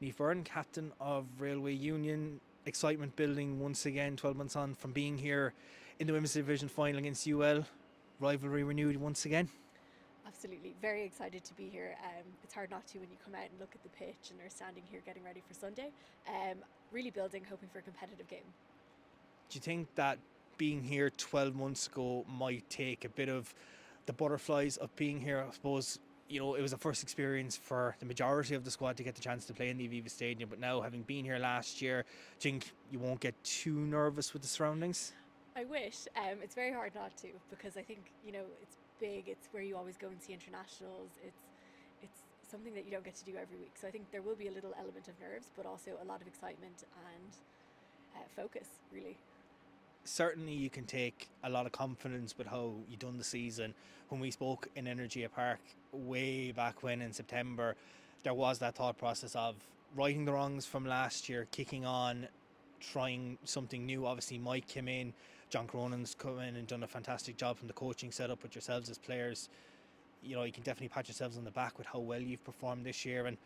Niamh Byrne, captain of Railway Union. Excitement building once again, 12 months on from being here in the Women's Division final against UL. Rivalry renewed once again. Absolutely, very excited to be here. It's hard not to when you come out and look at the pitch and are standing here getting ready for Sunday. Really building, hoping for a competitive game. Do you think that being here 12 months ago might take a bit of the butterflies of being here? I suppose, it was a first experience for the majority of the squad to get the chance to play in the Aviva Stadium, but now having been here last year, do you think you won't get too nervous with the surroundings? I wish. It's very hard not to because I think it's big. It's where you always go and see internationals. It's something that you don't get to do every week. So I think there will be a little element of nerves, but also a lot of excitement and focus, really. Certainly you can take a lot of confidence with how you done the season. When we spoke in Energia Park way back when in September, there was that thought process of righting the wrongs from last year, kicking on, trying something new. Obviously Mike came in, John Cronin's come in and done a fantastic job from the coaching setup with yourselves as players. You can definitely pat yourselves on the back with how well you've performed this year, and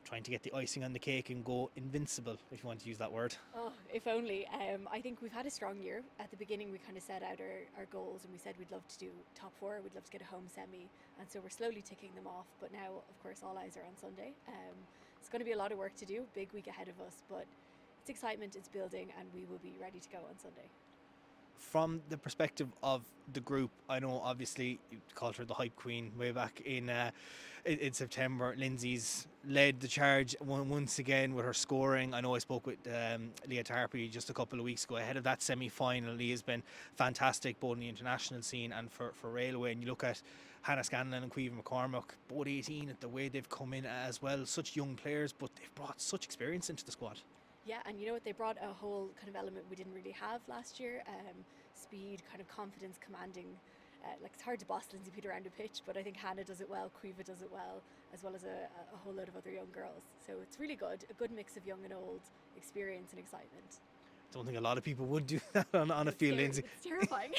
trying to get the icing on the cake and go invincible, if you want to use that word. Oh, if only. I think we've had a strong year. At the beginning, we kind of set out our goals and we said we'd love to do top four, we'd love to get a home semi. And so we're slowly ticking them off. But now, of course, all eyes are on Sunday. It's going to be a lot of work to do, big week ahead of us. But it's excitement, it's building, and we will be ready to go on Sunday. From the perspective of the group, I know obviously you called her the hype queen way back in September. Lindsay's led the charge once again with her scoring. I know I spoke with Leah Tarpey just a couple of weeks ago ahead of that semi-final. Leah's been fantastic both in the international scene and for Railway. And you look at Hannah Scanlon and Caoimhe McCormack, both 18, at the way they've come in as well. Such young players, but they've brought such experience into the squad. Yeah, and you know what? They brought a whole kind of element we didn't really have last year. Speed, kind of confidence, commanding. Like it's hard to boss Lindsay Peter around a pitch, but I think Hannah does it well, Caoimhe does it well, as well as a whole load of other young girls. So it's really good, a good mix of young and old, experience and excitement. Don't think a lot of people would do that on a It's field, scary, Lindsay. it's terrifying.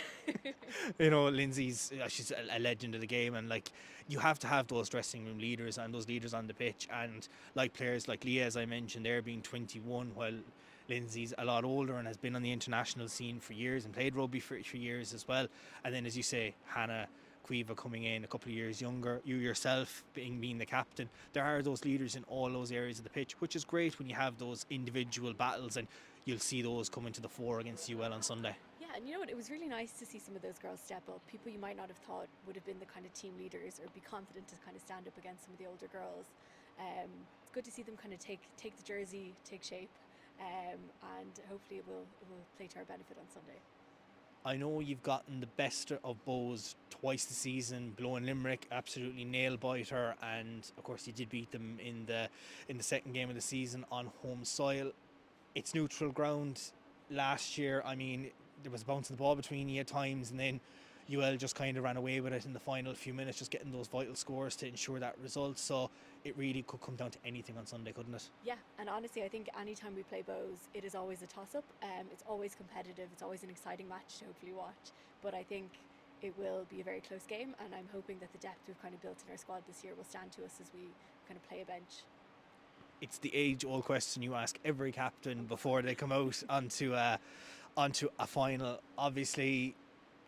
Lindsay's she's a legend of the game, and like you have to have those dressing room leaders and those leaders on the pitch, and like players like Leah, as I mentioned, they're being 21, while Lindsay's a lot older and has been on the international scene for years and played rugby for years as well. And then, as you say, Hannah, Caoimhe coming in a couple of years younger, you yourself being the captain. There are those leaders in all those areas of the pitch, which is great when you have those individual battles, and you'll see those coming to the fore against UL on Sunday. Yeah, and you know what? It was really nice to see some of those girls step up. People you might not have thought would have been the kind of team leaders or be confident to kind of stand up against some of the older girls. It's good to see them kind of take the jersey, take shape, and hopefully it will play to our benefit on Sunday. I know you've gotten the best of Bohs twice this season, blowing Limerick, absolutely nail biter, and of course you did beat them in the second game of the season on home soil. It's neutral ground. Last year, I mean, there was a bounce of the ball between you at times, and then UL just kind of ran away with it in the final few minutes, just getting those vital scores to ensure that result. So it really could come down to anything on Sunday, couldn't it? Yeah, and honestly, I think anytime we play Bows, it is always a toss-up. It's always competitive. It's always an exciting match to hopefully watch. But I think it will be a very close game, and I'm hoping that the depth we've kind of built in our squad this year will stand to us as we kind of play a bench. It's the age-old question you ask every captain before they come out onto a final. Obviously,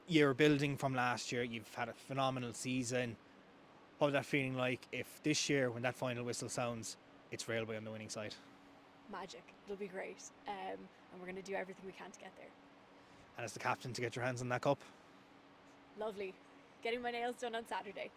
you're building from last year. You've had a phenomenal season. What was that feeling like if this year, when that final whistle sounds, it's Railway on the winning side? Magic. It'll be great. And we're going to do everything we can to get there. And as the captain, to get your hands on that cup? Lovely. Getting my nails done on Saturday.